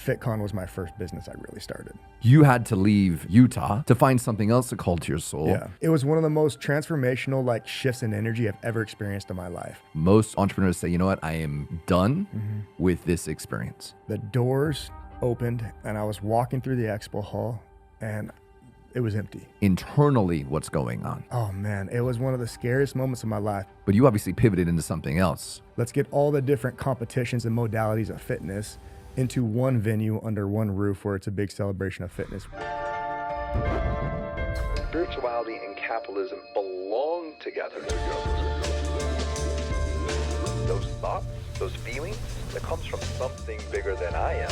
FitCon was my first business I really started. You had to leave Utah to find something else that called to your soul. Yeah. It was one of the most transformational shifts in energy I've ever experienced in my life. Most entrepreneurs say, you know what, I am done with this experience. The doors opened and I was walking through the expo hall and it was empty. Internally, what's going on? Oh man, it was one of the scariest moments of my life. But you obviously pivoted into something else. Let's get all the different competitions and modalities of fitness into one venue under one roof where it's a big celebration of fitness. Spirituality and capitalism belong together. Those thoughts, those feelings, that comes from something bigger than I am.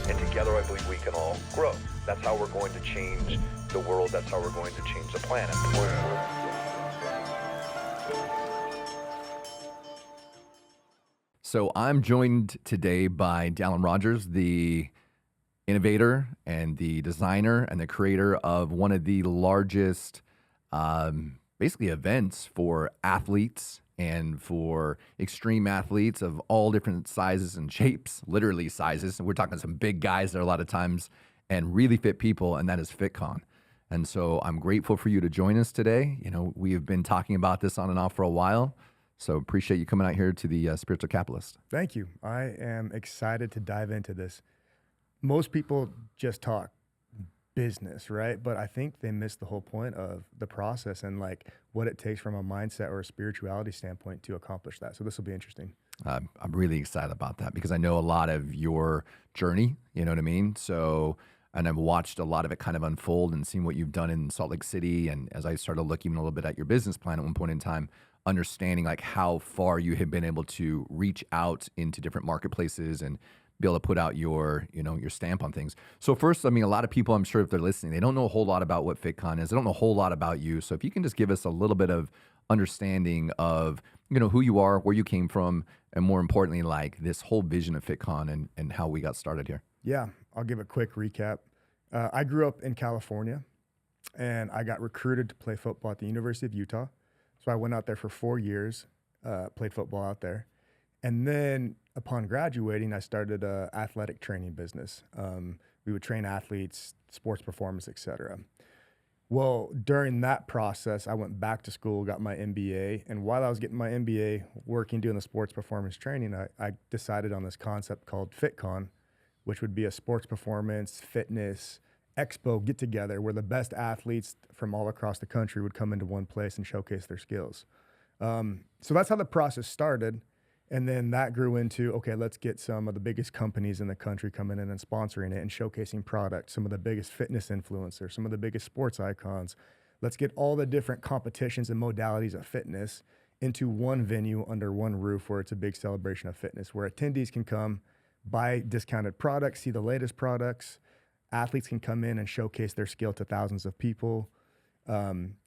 And together I believe we can all grow. That's how we're going to change the world. That's how we're going to change the planet. So I'm joined today by Dallin Rogers, the innovator and the designer and the creator of one of the largest basically events for athletes and for extreme athletes of all different sizes and shapes, literally sizes. And we're talking some big guys there a lot of times and really fit people, and that is FitCon. And so I'm grateful for you to join us today. You know, we have been talking about this on and off for a while. So appreciate you coming out here to the Spiritual Capitalist. Thank you. I am excited to dive into this. Most people just talk business, right? But I think they miss the whole point of the process and what it takes from a mindset or a spirituality standpoint to accomplish that. So this will be interesting. I'm really excited about that because I know a lot of your journey, you know what I mean? So, and I've watched a lot of it kind of unfold and seen what you've done in Salt Lake City. And as I started looking a little bit at your business plan at one point in time, understanding how far you have been able to reach out into different marketplaces and be able to put out your, your stamp on things. So first, a lot of people, I'm sure if they're listening, they don't know a whole lot about what FitCon is. They don't know a whole lot about you. So if you can just give us a little bit of understanding of, who you are, where you came from, and more importantly, this whole vision of FitCon and how we got started here. Yeah, I'll give a quick recap. I grew up in California and I got recruited to play football at the University of Utah. So I went out there for 4 years, played football out there. And then upon graduating, I started an athletic training business. We would train athletes, sports performance, et cetera. Well, during that process, I went back to school, got my MBA. And while I was getting my MBA, doing the sports performance training, I decided on this concept called FitCon, which would be a sports performance, fitness, Expo get together where the best athletes from all across the country would come into one place and showcase their skills. So that's how the process started. And then that grew into, okay, let's get some of the biggest companies in the country coming in and sponsoring it and showcasing products, some of the biggest fitness influencers, some of the biggest sports icons. Let's get all the different competitions and modalities of fitness into one venue under one roof where it's a big celebration of fitness, where attendees can come, buy discounted products, see the latest products. Athletes can come in and showcase their skill to thousands of people.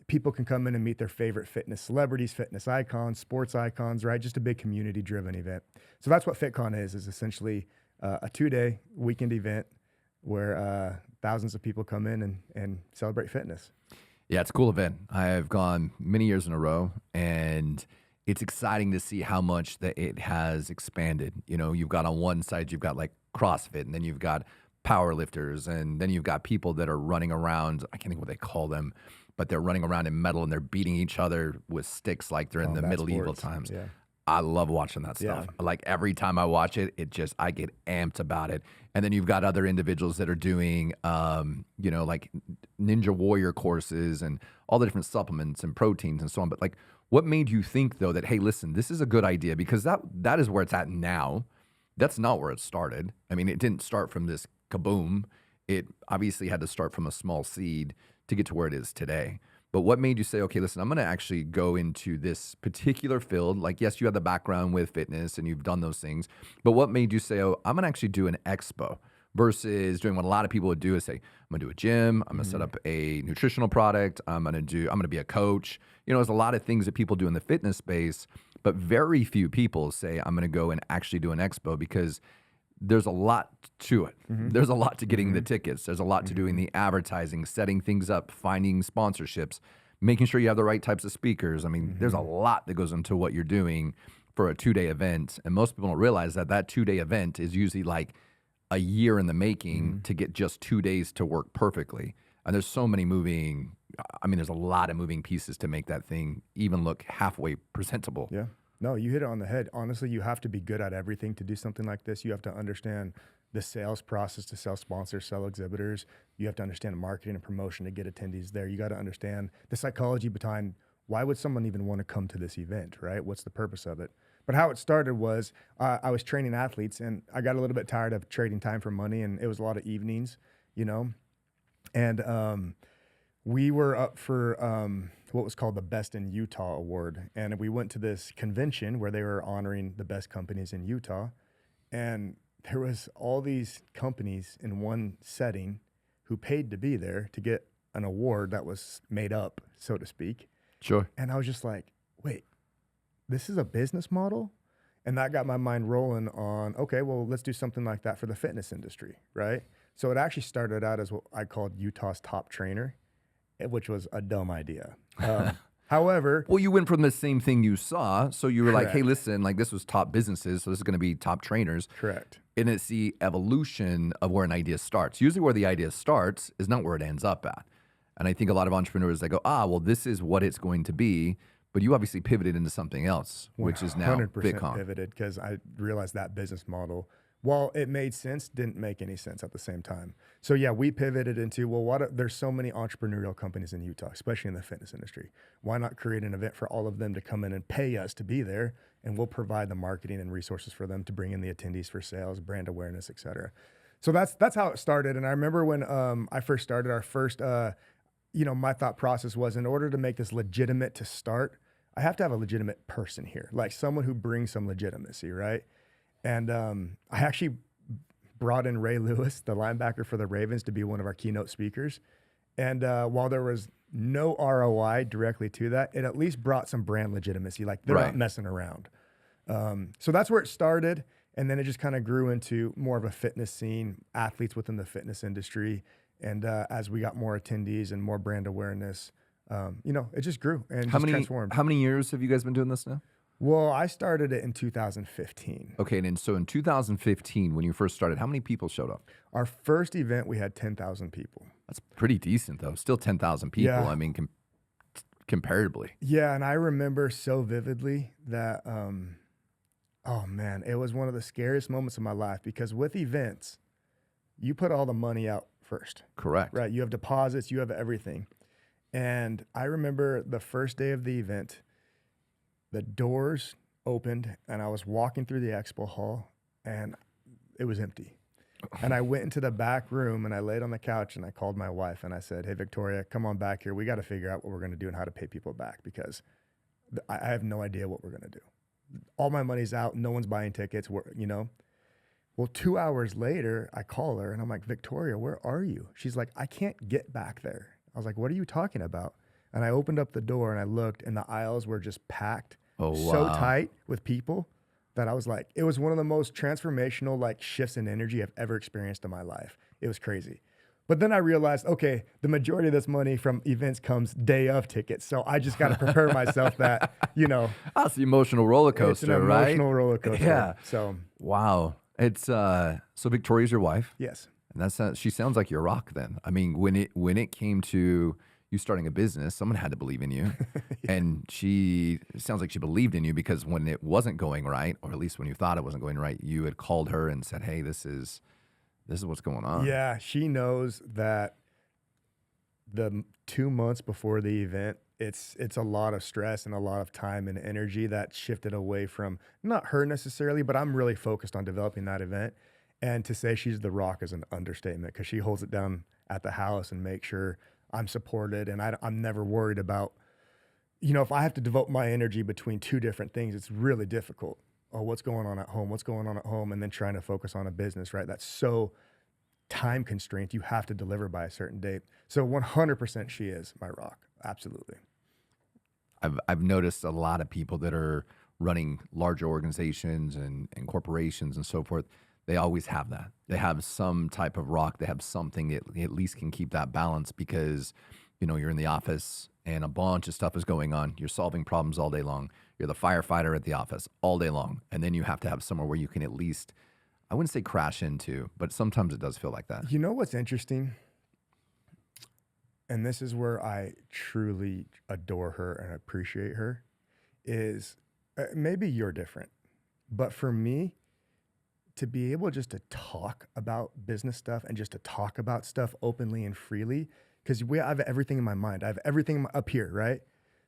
People can come in and meet their favorite fitness celebrities, fitness icons, sports icons, right? Just a big community-driven event. So that's what FitCon is essentially a 2-day weekend event where thousands of people come in and celebrate fitness. Yeah, it's a cool event. I've gone many years in a row, and it's exciting to see how much that it has expanded. You've got on one side, you've got CrossFit, and then you've got power lifters, and then you've got people that are running around, I can't think what they call them, but they're running around in metal and they're beating each other with sticks like they're in the medieval times. Yeah. I love watching that stuff. Yeah. Every time I watch it, I get amped about it. And then you've got other individuals that are doing, Ninja Warrior courses and all the different supplements and proteins and so on. But what made you think though that, hey, listen, this is a good idea? Because that is where it's at now. That's not where it started. It didn't start from this kaboom. It obviously had to start from a small seed to get to where it is today. But what made you say, okay, listen, I'm going to actually go into this particular field? Yes, you have the background with fitness and you've done those things. But what made you say, oh, I'm going to actually do an expo versus doing what a lot of people would do is say, I'm going to do a gym. I'm going to set up a nutritional product. I'm going to be a coach. There's a lot of things that people do in the fitness space, but very few people say, I'm going to go and actually do an expo because there's a lot to it. There's a lot to getting the tickets. There's a lot to doing the advertising, setting things up, finding sponsorships, making sure you have the right types of speakers. There's a lot that goes into what you're doing for a 2-day event. And most people don't realize that that 2-day event is usually like a year in the making to get just 2 days to work perfectly. And there's so many there's a lot of moving pieces to make that thing even look halfway presentable. Yeah. No, you hit it on the head. Honestly, you have to be good at everything to do something like this. You have to understand the sales process to sell sponsors, sell exhibitors. You have to understand marketing and promotion to get attendees there. You got to understand the psychology behind why would someone even want to come to this event, right? What's the purpose of it? But how it started was I was training athletes, and I got a little bit tired of trading time for money, and it was a lot of evenings, and we were up for what was called the Best in Utah Award. And we went to this convention where they were honoring the best companies in Utah. And there was all these companies in one setting who paid to be there to get an award that was made up, so to speak. Sure. And I was just like, wait, this is a business model? And that got my mind rolling on, okay, well, let's do something like that for the fitness industry, right? So it actually started out as what I called Utah's Top Trainer, which was a dumb idea. However, well, you went from the same thing you saw. So you were like, Correct. hey, listen, like this was top businesses. So this is going to be top trainers. correct. And it's the evolution of where an idea starts. Usually where the idea starts is not where it ends up at. And I think a lot of entrepreneurs, they go, well, this is what it's going to be. But you obviously pivoted into something else, which is now 100% FitCon. pivoted because I realized that business model, while it made sense, didn't make any sense at the same time. So yeah, we pivoted into, there's so many entrepreneurial companies in Utah, especially in the fitness industry. Why not create an event for all of them to come in and pay us to be there, and we'll provide the marketing and resources for them to bring in the attendees for sales, brand awareness, et cetera. So that's how it started. And I remember when I first started, our first, my thought process was, in order to make this legitimate to start, I have to have a legitimate person here, like someone who brings some legitimacy, right? And I actually brought in Ray Lewis, the linebacker for the Ravens, to be one of our keynote speakers. And while there was no ROI directly to that, it at least brought some brand legitimacy. Like they're not messing around. So that's where it started. And then it just kind of grew into more of a fitness scene, athletes within the fitness industry. And as we got more attendees and more brand awareness, it just grew and transformed. How many years have you guys been doing this now? Well, I started it in 2015. Okay, and so in 2015, when you first started, how many people showed up? Our first event, we had 10,000 people. That's pretty decent, though. Still 10,000 people. Yeah. I mean, comparatively. Yeah, and I remember so vividly that, oh man, it was one of the scariest moments of my life, because with events, you put all the money out first. Correct. Right, you have deposits, you have everything. And I remember the first day of the event, the doors opened and I was walking through the expo hall and it was empty. And I went into the back room and I laid on the couch and I called my wife and I said, hey, Victoria, come on back here. We got to figure out what we're going to do and how to pay people back, because I have no idea what we're going to do. All my money's out. No one's buying tickets, Well, 2 hours later, I call her and I'm like, Victoria, where are you? She's like, I can't get back there. I was like, what are you talking about? And I opened up the door and I looked, and the aisles were just packed so tight with people that I was like, it was one of the most transformational shifts in energy I've ever experienced in my life. It was crazy. But then I realized, okay, the majority of this money from events comes day of tickets. So I just got to prepare myself that, That's the emotional roller coaster, it's an right? emotional roller coaster. Yeah. So, wow. It's so Victoria's your wife. yes. And she sounds like your rock then. I mean, when it came to you starting a business, someone had to believe in you. Yeah. And it sounds like she believed in you, because when it wasn't going right, or at least when you thought it wasn't going right, you had called her and said, hey, this is what's going on. Yeah, she knows that the 2 months before the event, it's a lot of stress and a lot of time and energy that shifted away from not her necessarily, but I'm really focused on developing that event. And to say she's the rock is an understatement, because she holds it down at the house and makes sure I'm supported, and I'm never worried about, if I have to devote my energy between two different things, it's really difficult. Oh, what's going on at home? What's going on at home? And then trying to focus on a business, right? That's so time constrained. You have to deliver by a certain date. So 100% she is my rock. Absolutely. I've noticed a lot of people that are running larger organizations and corporations and so forth. They always have that. They have some type of rock. They have something that at least can keep that balance, because, you're in the office and a bunch of stuff is going on. You're solving problems all day long. You're the firefighter at the office all day long. And then you have to have somewhere where you can at least, I wouldn't say crash into, but sometimes it does feel like that. You know what's interesting? And this is where I truly adore her and appreciate her, is maybe you're different, but for me, to be able just to talk about business stuff and just to talk about stuff openly and freely, because I have everything in my mind. I have everything up here, right?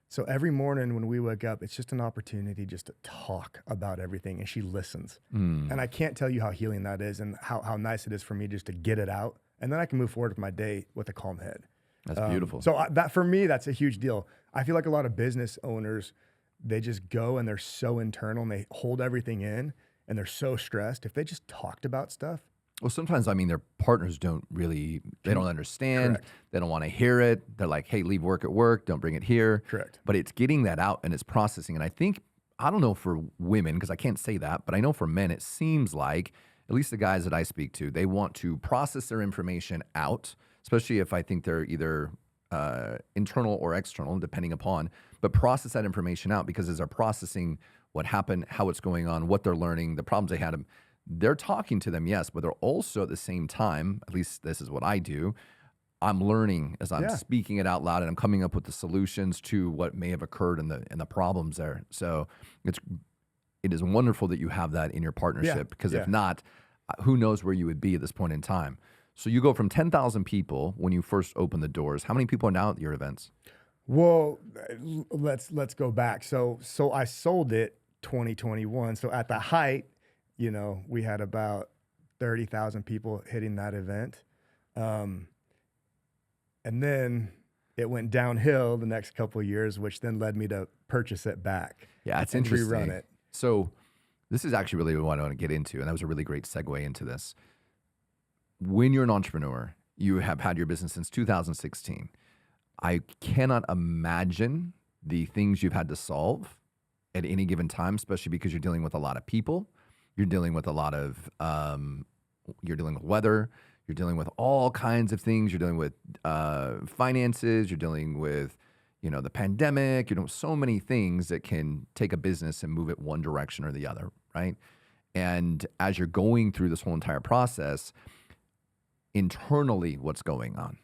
So every morning when we wake up, it's just an opportunity just to talk about everything, and she listens. And I can't tell you how healing that is and how nice it is for me just to get it out. And then I can move forward with my day with a calm head. That's beautiful. So that for me, that's a huge deal. I feel like a lot of business owners, they just go and they're so internal and they hold everything in and they're so stressed. If they just talked about stuff. Well, sometimes, I mean, their partners don't really, they don't understand. Correct. They don't want to hear it. They're like, hey, leave work at work. Don't bring it here. Correct. But it's getting that out and it's processing. And I think, I don't know for women, because I can't say that, but I know for men, it seems like, at least the guys that I speak to, they want to process their information out, especially if I think they're either internal or external, depending upon, but process that information out, because as they're processing what happened, how it's going on, what they're learning, the problems they had, they're talking to them, yes, but they're also at the same time, at least this is what I do, I'm learning as I'm speaking it out loud and I'm coming up with the solutions to what may have occurred in the problems there. So it is wonderful that you have that in your partnership, because if not, who knows where you would be at this point in time. So you go from 10,000 people when you first opened the doors. How many people are now at your events? Well, let's go back. So I sold it 2021. So at the height, you know, we had about 30,000 people hitting that event. And then it went downhill the next couple of years, which then led me to purchase it back. Yeah, it's and interesting. Rerun it. So this is actually really what I want to get into, and that was a really great segue into this. When you're an entrepreneur, you have had your business since 2016. I cannot imagine the things you've had to solve at any given time, especially because you're dealing with a lot of people. You're dealing with a lot of, you're dealing with weather. You're dealing with all kinds of things. You're dealing with finances. You're dealing with, you know, the pandemic. You know, so many things that can take a business and move it one direction or the other, right? And as you're going through this whole entire process, internally, what's going on?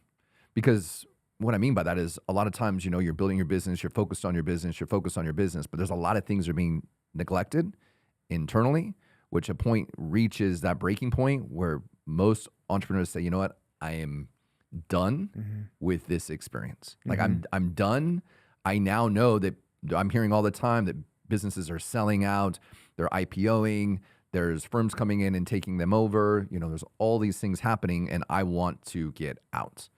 Because what I mean by that is a lot of times, you know, you're building your business, you're focused on your business, but there's a lot of things that are being neglected internally, which a point reaches that breaking point where most entrepreneurs say, you know what, I am done with this experience. Like I'm done. I now know that I'm hearing all the time that businesses are selling out, they're IPOing, there's firms coming in and taking them over. You know, there's all these things happening and I want to get out.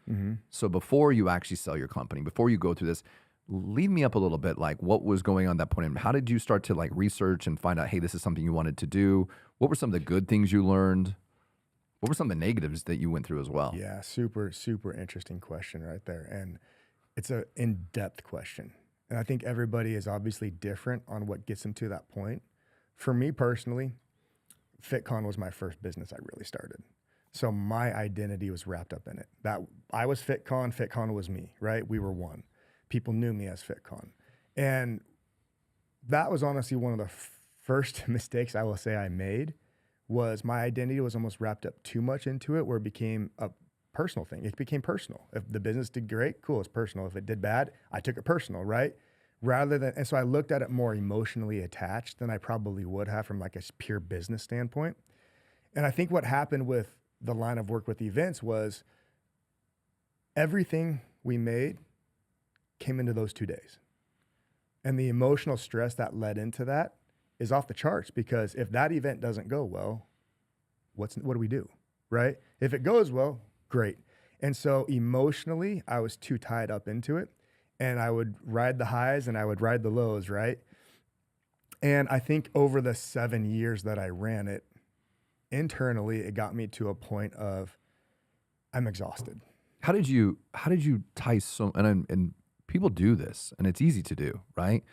So before you actually sell your company, before you go through this, lead me up a little bit, like what was going on at that point? How did you start to like research and find out, hey, this is something you wanted to do? What were some of the good things you learned? What were some of the negatives that you went through as well? Yeah, super, super interesting question right there. And it's an in-depth question. And I think everybody is obviously different on what gets them to that point. For me personally, FitCon was my first business I really started. So my identity was wrapped up in it. That I was FitCon, FitCon was me, right? We were one. People knew me as FitCon. And that was honestly one of the first mistakes I will say I made, was my identity was almost wrapped up too much into it, where it became a personal thing. It became personal. If the business did great, cool, it's personal. If it did bad, I took it personal, right? And so I looked at it more emotionally attached than I probably would have from like a pure business standpoint. And I think what happened with the line of work with events was everything we made came into those 2 days. And the emotional stress that led into that is off the charts, because if that event doesn't go well, what do we do, right? If it goes well, great. And so emotionally, I was too tied up into it, and I would ride the highs and I would ride the lows, right? And I think over the 7 years that I ran it, internally, it got me to a point of I'm exhausted. How did you tie and people do this, and it's easy to do, right?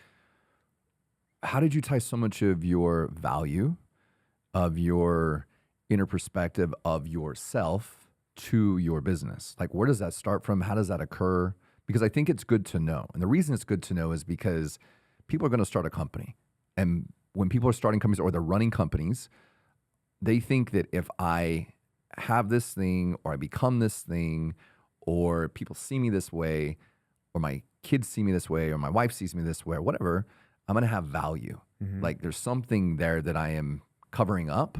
How did you tie so much of your value, of your inner perspective of yourself to your business? Like, where does that start from? How does that occur? because I think it's good to know. And the reason it's good to know is because people are going to start a company. And when people are starting companies or they're running companies, they think that if I have this thing or I become this thing or people see me this way or my kids see me this way or my wife sees me this way or whatever, I'm going to have value. Like there's something there that I am covering up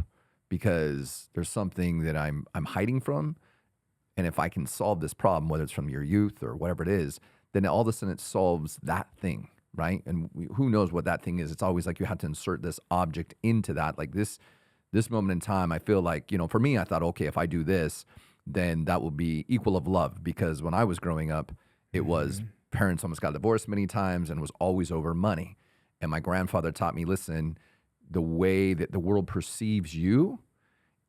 because there's something that I'm hiding from. And if I can solve this problem, whether it's from your youth or whatever it is, then all of a sudden it solves that thing, right? And who knows what that thing is? It's always like you have to insert this object into that. Like this moment in time, I feel like, for me, I thought, okay, if I do this, then that will be equal of love. Because when I was growing up, it was parents almost got divorced many times and it was always over money. And my grandfather taught me, listen, the way that the world perceives you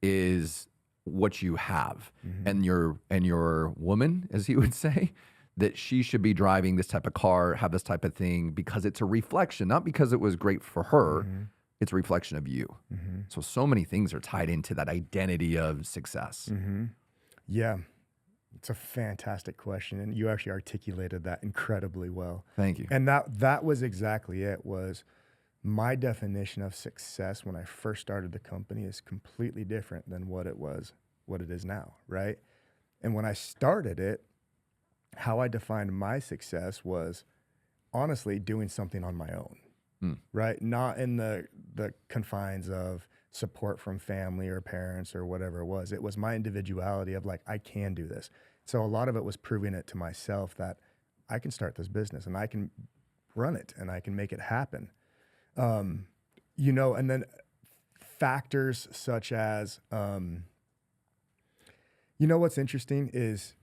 is what you have. And your woman, as he would say, that she should be driving this type of car, have this type of thing, because it's a reflection, not because it was great for her, it's a reflection of you. So many things are tied into that identity of success. Yeah, it's a fantastic question. And you actually articulated that incredibly well. Thank you. And that was exactly it, was my definition of success when I first started the company is completely different than what it is now, right? And when I started it, how I defined my success was honestly doing something on my own, right? Not in the confines of support from family or parents or whatever it was. It was my individuality of like, I can do this. So a lot of it was proving it to myself that I can start this business and I can run it and I can make it happen. And then factors such as, what's interesting is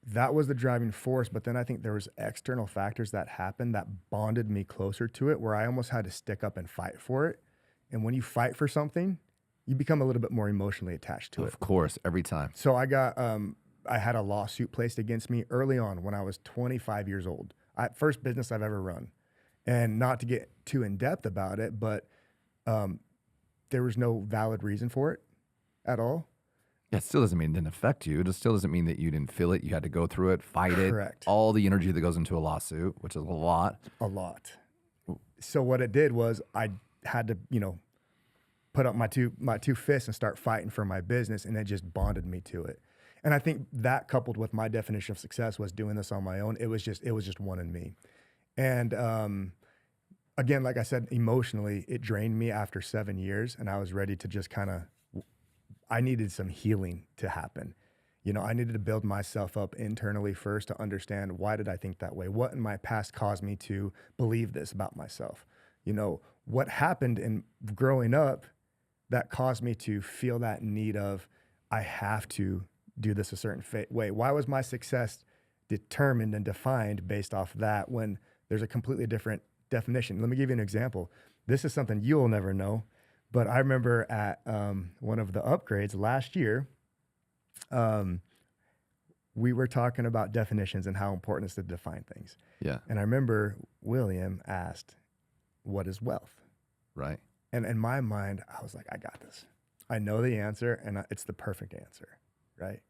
that was the driving force, but then I think there was external factors that happened that bonded me closer to it, where I almost had to stick up and fight for it. And when you fight for something, you become a little bit more emotionally attached to it. Of course, every time. So I had a lawsuit placed against me early on when I was 25 years old. First business I've ever run. And not to get too in depth about it, but there was no valid reason for it at all. Yeah, it still doesn't mean it didn't affect you. It still doesn't mean that you didn't feel it. You had to go through it, fight Correct. it. All the energy that goes into a lawsuit, which is a lot. A lot. So what it did was I had to, put up my two fists and start fighting for my business, and it just bonded me to it. And I think that, coupled with my definition of success, was doing this on my own. It was just one in me. And again, like I said, emotionally, it drained me after 7 years, and I was ready to just I needed some healing to happen. I needed to build myself up internally first to understand, why did I think that way? What in my past caused me to believe this about myself? What happened in growing up that caused me to feel that need of, I have to do this a certain way? Why was my success determined and defined based off that when there's a completely different definition? Let me give you an example. This is something you'll never know, but I remember at one of the upgrades last year, we were talking about definitions and how important it is to define things. Yeah. And I remember William asked, what is wealth? Right. And in my mind, I was like, I got this. I know the answer, and it's the perfect answer, right?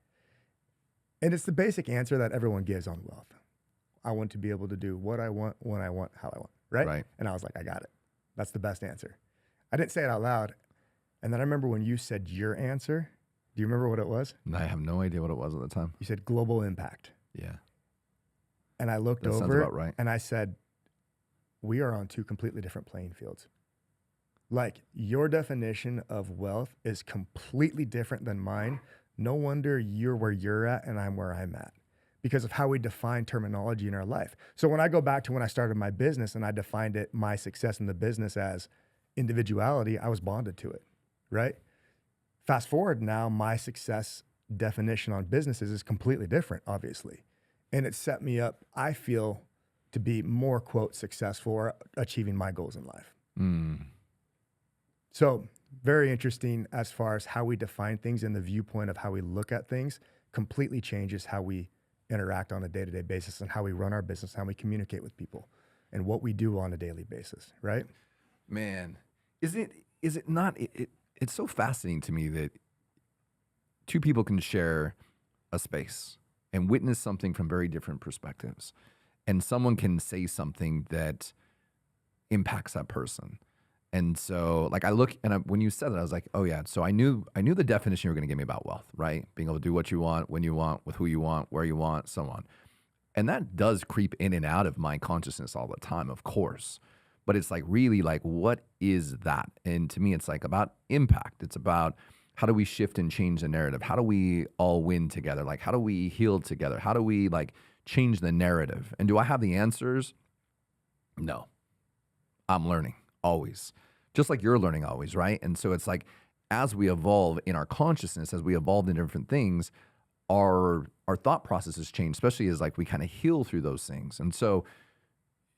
And it's the basic answer that everyone gives on wealth. I want to be able to do what I want, when I want, how I want, right? Right. And I was like, I got it. That's the best answer. I didn't say it out loud. And then I remember when you said your answer, do you remember what it was? I have no idea what it was at the time. You said global impact. Yeah. And I looked That sounds over about right. and I said, we are on two completely different playing fields. Like, your definition of wealth is completely different than mine. No wonder you're where you're at and I'm where I'm at, because of how we define terminology in our life. So when I go back to when I started my business and I defined it, my success in the business, as individuality, I was bonded to it, right? Fast forward now, my success definition on businesses is completely different, obviously. And it set me up, I feel, to be more, quote, successful or achieving my goals in life. So very interesting as far as how we define things, and the viewpoint of how we look at things completely changes how we interact on a day-to-day basis, and how we run our business, how we communicate with people, and what we do on a daily basis, right? Man, is it not? It's so fascinating to me that two people can share a space and witness something from very different perspectives. And someone can say something that impacts that person. And so like I look and when you said that, I was like, oh yeah. So I knew the definition you were going to give me about wealth, right? Being able to do what you want, when you want, with who you want, where you want, so on. And that does creep in and out of my consciousness all the time, of course. But it's like really like, what is that? And to me, it's like about impact. It's about how do we shift and change the narrative? How do we all win together? Like, how do we heal together? How do we like change the narrative? And do I have the answers? No. I'm learning always, just like you're learning always, right? And so it's like, as we evolve in our consciousness, as we evolve in different things, our thought processes change, especially as like we kind of heal through those things. And so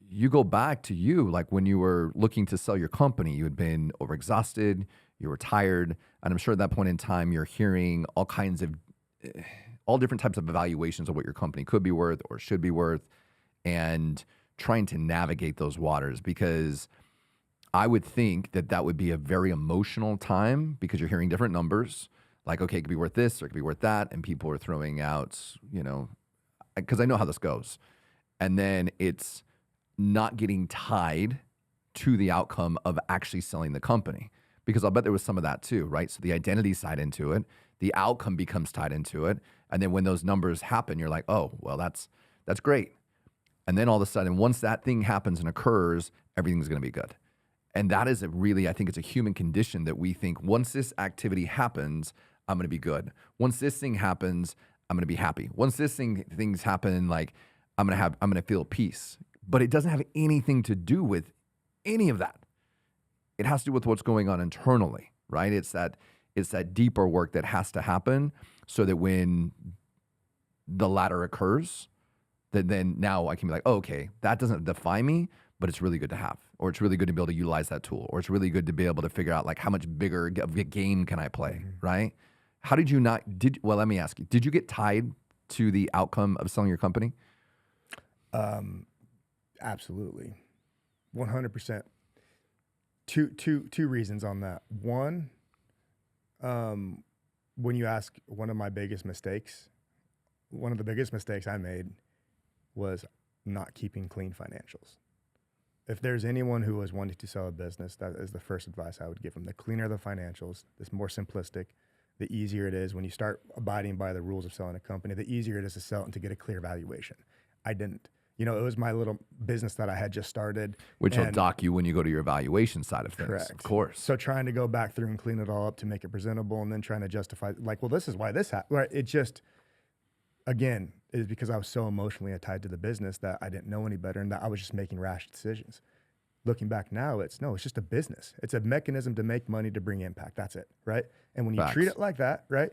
you go back to you, like when you were looking to sell your company, you had been overexhausted, you were tired. And I'm sure at that point in time, you're hearing all kinds of, all different types of evaluations of what your company could be worth or should be worth, and trying to navigate those waters, because I would think that that would be a very emotional time because you're hearing different numbers. Like, okay, it could be worth this or it could be worth that. And people are throwing out, you know, because I know how this goes. And then it's not getting tied to the outcome of actually selling the company, because I'll bet there was some of that too, right? So the identity side into it, the outcome becomes tied into it. And then when those numbers happen, you're like, oh, well, that's great. And then all of a sudden, once that thing happens and occurs, everything's going to be good. And that is I think it's a human condition that we think once this activity happens, I'm going to be good. Once this thing happens, I'm going to be happy. Once things happen, like I'm going to feel peace. But it doesn't have anything to do with any of that. It has to do with what's going on internally, right? It's that deeper work that has to happen so that when the latter occurs, that then now I can be like, oh, okay, that doesn't define me, but it's really good to have, or it's really good to be able to utilize that tool, or it's really good to be able to figure out like how much bigger of a game can I play, right? How did you not, well, let me ask you, did you get tied to the outcome of selling your company? Absolutely. 100%. Two reasons on that. One, when you ask one of the biggest mistakes I made was not keeping clean financials. If there's anyone who is wanting to sell a business, that is the first advice I would give them. The cleaner the financials, the more simplistic, the easier it is. When you start abiding by the rules of selling a company, the easier it is to sell it and to get a clear valuation. I didn't. You know, it was my little business that I had just started. Which will dock you when you go to your evaluation side of things. Correct. Of course. So trying to go back through and clean it all up to make it presentable, and then trying to justify, like, well, this is why this happened. Right? It just, again, it is because I was so emotionally tied to the business that I didn't know any better, and that I was just making rash decisions. Looking back now, it's just a business. It's a mechanism to make money, to bring impact. That's it, right? And when you treat it like that, right,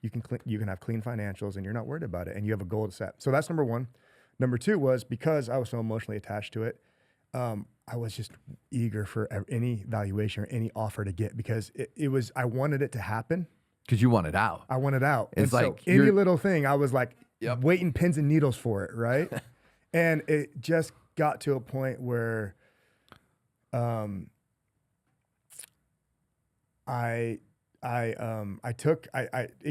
you can have clean financials, and you're not worried about it, and you have a goal to set. So that's number one. Number two was, because I was so emotionally attached to it, I was just eager for any valuation or any offer to get, because I wanted it to happen. Because you want it out. I want it out. It's and like so any little thing, I was like Yep. waiting pins and needles for it, right? And it just got to a point where it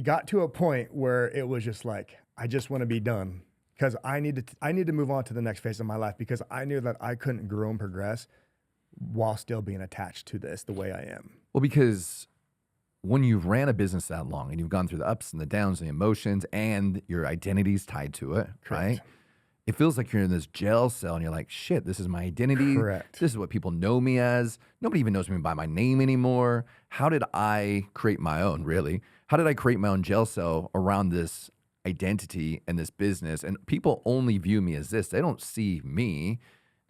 got to a point where it was just like, I just want to be done, because I need to move on to the next phase of my life, because I knew that I couldn't grow and progress while still being attached to this the way I am. Well, because when you've ran a business that long and you've gone through the ups and the downs and the emotions, and your identity's tied to it, right? It feels like you're in this jail cell and you're like, shit, this is my identity. Correct. This is what people know me as. Nobody even knows me by my name anymore. How did I create my own, really? How did I create my own jail cell around this identity and this business? And people only view me as this. They don't see me.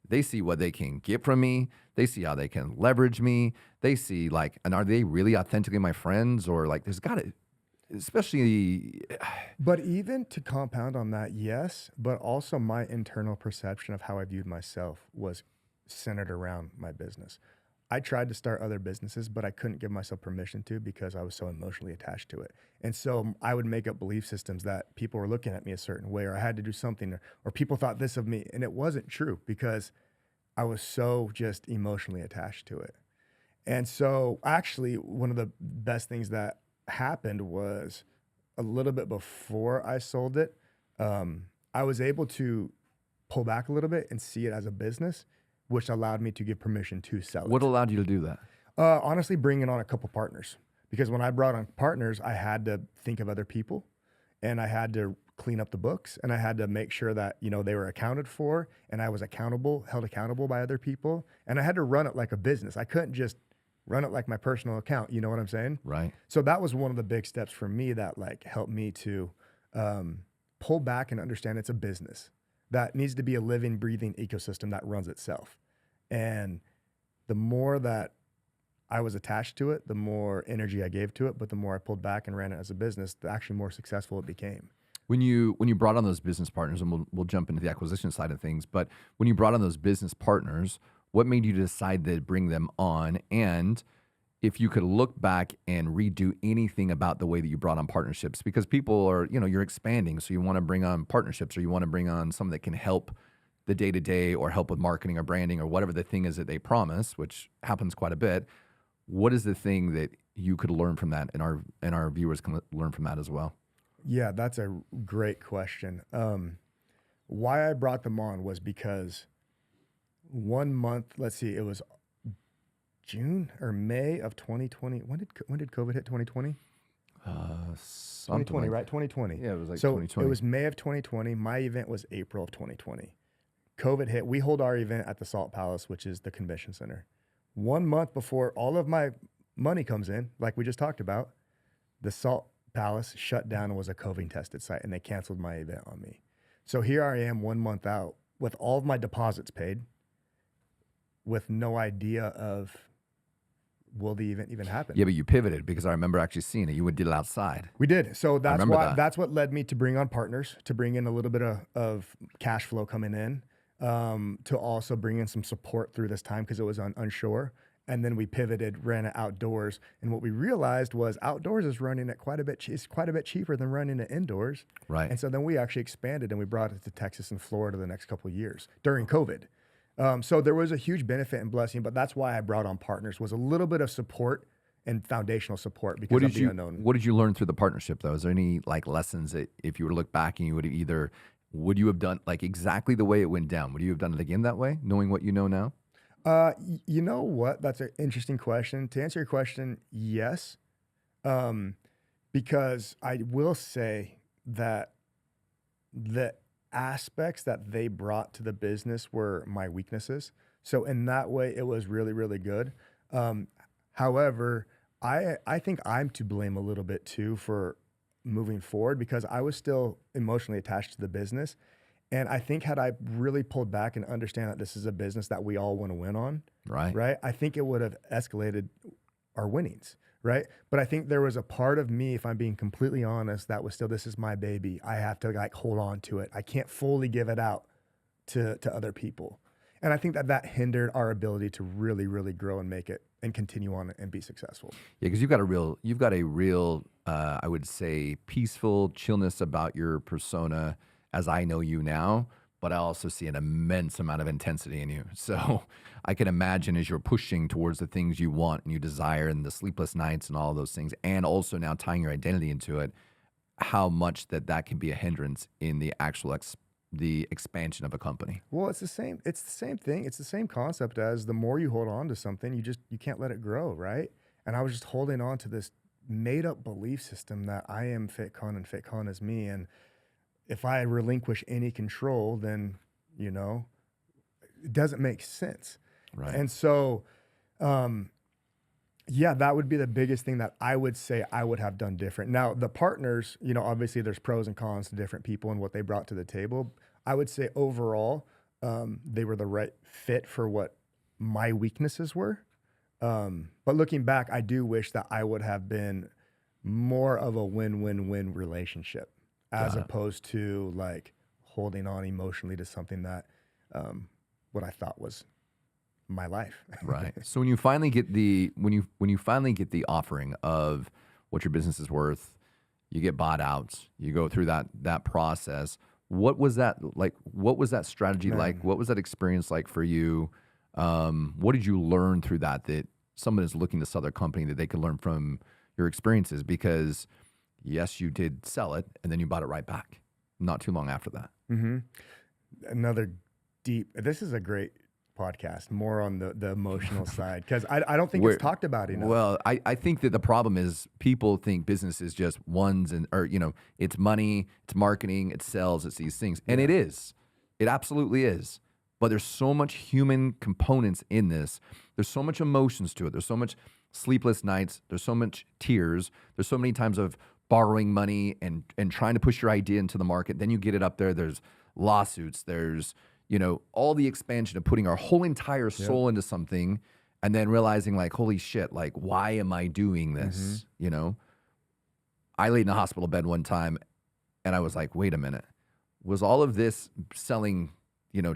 They see what they can get from me. They see how they can leverage me. They see like, and are they really authentically my friends? Or like, there's got to, especially. But even to compound on that, yes, but also my internal perception of how I viewed myself was centered around my business. I tried to start other businesses, but I couldn't give myself permission to, because I was so emotionally attached to it. And so I would make up belief systems that people were looking at me a certain way, or I had to do something, or people thought this of me. And it wasn't true, because I was so just emotionally attached to it. And so actually one of the best things that happened was a little bit before I sold it. I was able to pull back a little bit and see it as a business, which allowed me to give permission to sell it. What allowed you to do that? Honestly, bringing on a couple partners, because when I brought on partners, I had to think of other people, and I had to clean up the books, and I had to make sure that, you know, they were accounted for, and I was held accountable by other people, and I had to run it like a business. I couldn't just run it like my personal account. You know what I'm saying? Right. So that was one of the big steps for me that like helped me to pull back and understand it's a business that needs to be a living, breathing ecosystem that runs itself. And the more that I was attached to it, the more energy I gave to it, but the more I pulled back and ran it as a business, the actually more successful it became. When you brought on those business partners, and we'll jump into the acquisition side of things, but when you brought on those business partners, what made you decide to bring them on? And if you could look back and redo anything about the way that you brought on partnerships, because people are, you know, you're expanding, so you want to bring on partnerships, or you want to bring on someone that can help the day-to-day or help with marketing or branding or whatever the thing is that they promise, which happens quite a bit. What is the thing that you could learn from that, and our viewers can learn from that as well? Yeah, that's a great question. Why I brought them on was because 1 month, let's see, it was June or May of 2020. When did COVID hit 2020? 2020, right? 2020. Yeah, it was like so 2020. It was May of 2020. My event was April of 2020. COVID hit. We hold our event at the Salt Palace, which is the convention center. 1 month before all of my money comes in, like we just talked about, the Salt Palace shut down and was a COVID tested site, and they canceled my event on me. So here I am 1 month out with all of my deposits paid, with no idea of will the event even happen. Yeah, but you pivoted, because I remember actually seeing it. You did it outside. We did. So that's remember why that. that's what led me to bring on partners, to bring in a little bit of cash flow coming in, to also bring in some support through this time because it was unsure. And then we pivoted, ran it outdoors, and what we realized was outdoors is running at quite a bit cheaper than running it indoors. Right. And so then we actually expanded and we brought it to Texas and Florida the next couple of years during COVID. So there was a huge benefit and blessing, but that's why I brought on partners, was a little bit of support and foundational support because of the unknown. What did you learn through the partnership, though? Is there any like lessons that if you were to look back and you would you have done like exactly the way it went down? Would you have done it again that way, knowing what you know now? You know what? That's an interesting question. To answer your question, yes. Because I will say that the aspects that they brought to the business were my weaknesses. So in that way, it was really, really good. However, I think I'm to blame a little bit too for moving forward because I was still emotionally attached to the business. And I think had I really pulled back and understand that this is a business that we all want to win on, right? I think it would have escalated our winnings, right? But I think there was a part of me, if I'm being completely honest, that was still, this is my baby. I have to like hold on to it. I can't fully give it out to other people. And I think that hindered our ability to really, really grow and make it and continue on and be successful. Yeah, because you've got a real, I would say, peaceful chillness about your persona as I know you now, but I also see an immense amount of intensity in you. So I can imagine as you're pushing towards the things you want and you desire and the sleepless nights and all of those things, and also now tying your identity into it, how much that can be a hindrance in the actual the expansion of a company. Well, it's the same thing. It's the same concept as the more you hold on to something, you can't let it grow, right? And I was just holding on to this made up belief system that I am FitCon and FitCon is me. And if I relinquish any control, then, you know, it doesn't make sense. Right. And so, yeah, that would be the biggest thing that I would say I would have done different. Now, the partners, you know, obviously there's pros and cons to different people and what they brought to the table. I would say overall, they were the right fit for what my weaknesses were. But looking back, I do wish that I would have been more of a win-win-win relationship as opposed to like holding on emotionally to something that what I thought was my life. Right. So when you finally get the offering of what your business is worth, you get bought out, you go through that process. What was that like? What was that strategy like? What was that experience like for you? What did you learn through that someone is looking to sell their company that they could learn from your experiences? Because yes, you did sell it and then you bought it right back. not too long after that. Another deep, this is a great podcast, more on the emotional side, because I don't think it's talked about enough. Well, I think that the problem is people think business is just it's money, it's marketing, it's sales, it's these things. And it is. It absolutely is. But there's so much human components in this. There's so much emotions to it. There's so much sleepless nights. There's so much tears. There's so many times of borrowing money and trying to push your idea into the market. Then you get it up there. There's lawsuits. There's all the expansion of putting our whole entire soul into something and then realizing like, holy shit, like, why am I doing this? I laid in a hospital bed one time and I was like, wait a minute, was all of this selling,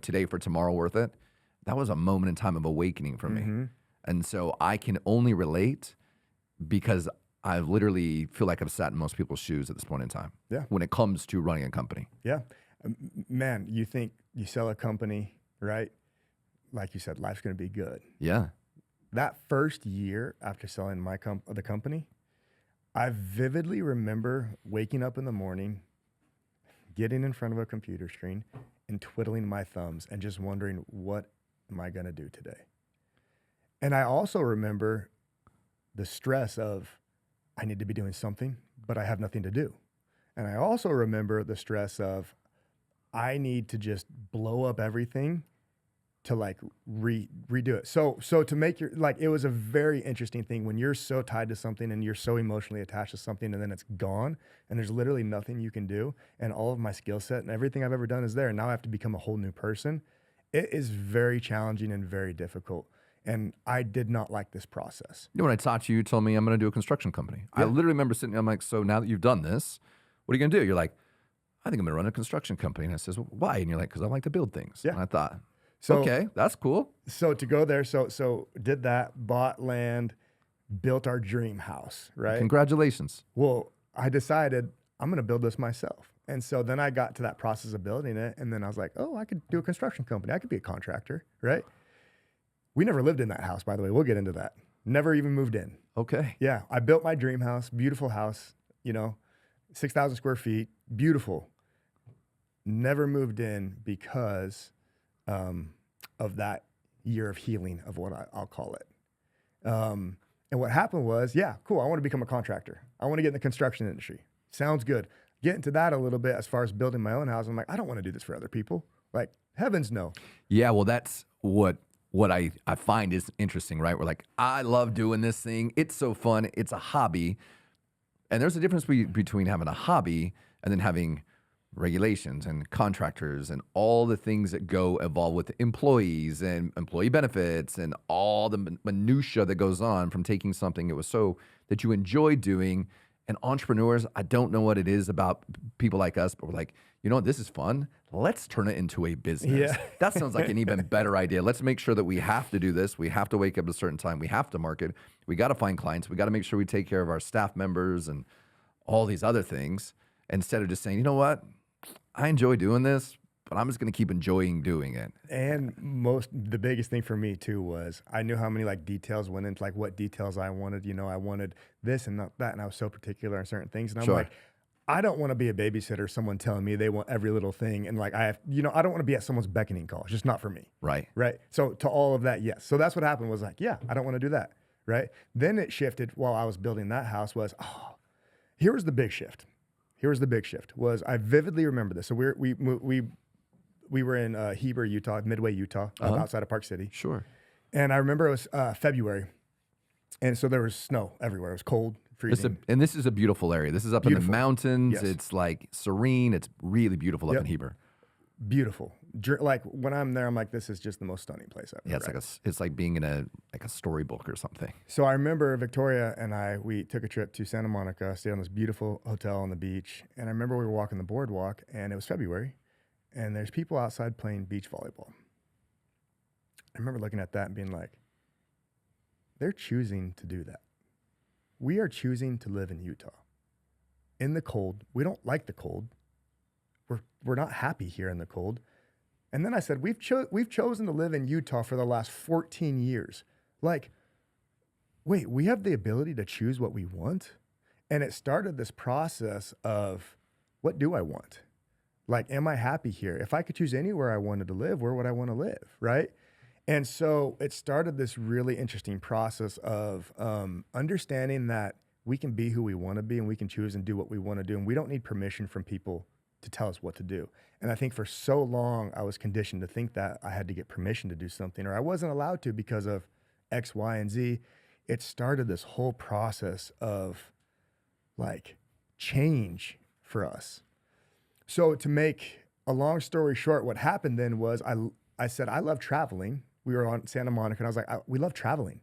today for tomorrow worth it? That was a moment in time of awakening for me. And so I can only relate because I literally feel like I've sat in most people's shoes at this point in time. Yeah. When it comes to running a company. Yeah. Man, you think you sell a company, right? Like you said, life's going to be good. Yeah. That first year after selling the company, I vividly remember waking up in the morning, getting in front of a computer screen and twiddling my thumbs and just wondering, what am I going to do today? And I also remember the stress of, I need to be doing something, but I have nothing to do. And I also remember the stress of, I need to just blow up everything to like redo it. So to make it was a very interesting thing when you're so tied to something and you're so emotionally attached to something and then it's gone and there's literally nothing you can do. And all of my skill set and everything I've ever done is there. And now I have to become a whole new person. It is very challenging and very difficult. And I did not like this process. When I talked to you, you told me I'm going to do a construction company. Yeah. I literally remember sitting there, I'm like, so now that you've done this, what are you going to do? You're like, I think I'm going to run a construction company. And I says, well, why? And you're like, because I like to build things. Yeah. And I thought, okay, that's cool. So to go there, so did that, bought land, built our dream house, right? Congratulations. Well, I decided I'm going to build this myself. And so then I got to that process of building it. And then I was like, oh, I could do a construction company. I could be a contractor, right? We never lived in that house, by the way. We'll get into that. Never even moved in. Okay. Yeah. I built my dream house, beautiful house, 6,000 square feet, beautiful. Never moved in because of that year of healing of what I'll call it. And what happened was, yeah, cool. I want to become a contractor. I want to get in the construction industry. Sounds good. Get into that a little bit as far as building my own house. I'm like, I don't want to do this for other people. Like, heavens no. Yeah, well, that's what I find is interesting, right? We're like, I love doing this thing. It's so fun. It's a hobby. And there's a difference between having a hobby and then having regulations and contractors and all the things that evolve with employees and employee benefits and all the minutia that goes on from taking something that you enjoy doing. And entrepreneurs, I don't know what it is about people like us, but we're like, this is fun. Let's turn it into a business. Yeah. That sounds like an even better idea. Let's make sure that we have to do this. We have to wake up at a certain time. We have to market. We got to find clients. We got to make sure we take care of our staff members and all these other things instead of just saying, you know what? I enjoy doing this, but I'm just going to keep enjoying doing it. And the biggest thing for me too was I knew how many details went into what details I wanted. I wanted this and not that. And I was so particular on certain things. And I'm like, I don't want to be a babysitter, someone telling me they want every little thing. And I don't want to be at someone's beckoning call. It's just not for me. Right. Right. So to all of that, yes. So that's what happened was yeah, I don't want to do that. Right. Then it shifted while I was building that house here was the big shift. Was I vividly remember this. So we were in Heber, Utah, Midway, Utah, outside of Park City. Sure. And I remember it was February. And so there was snow everywhere. It was cold, freezing. And this is a beautiful area. This is up in the mountains. Yes. It's serene. It's really beautiful up in Heber. Beautiful. When I'm there, I'm like, this is just the most stunning place ever. Yeah, it's like being in a storybook or something. So I remember Victoria and we took a trip to Santa Monica, stayed on this beautiful hotel on the beach. And I remember we were walking the boardwalk and it was February and there's people outside playing beach volleyball. I remember looking at that and being like, they're choosing to do that. We are choosing to live in Utah. In the cold. We don't like the cold. We're not happy here in the cold. And then I said, we've chosen to live in Utah for the last 14 years. Wait, we have the ability to choose what we want? And it started this process of, what do I want? Like, am I happy here? If I could choose anywhere I wanted to live, where would I want to live, right? And so it started this really interesting process of understanding that we can be who we want to be and we can choose and do what we want to do. And we don't need permission from people to tell us what to do. And I think for so long, I was conditioned to think that I had to get permission to do something, or I wasn't allowed to because of X, Y, and Z. It started this whole process of like change for us. So to make a long story short, what happened then was I said, I love traveling. We were on Santa Monica and I was like, we love traveling.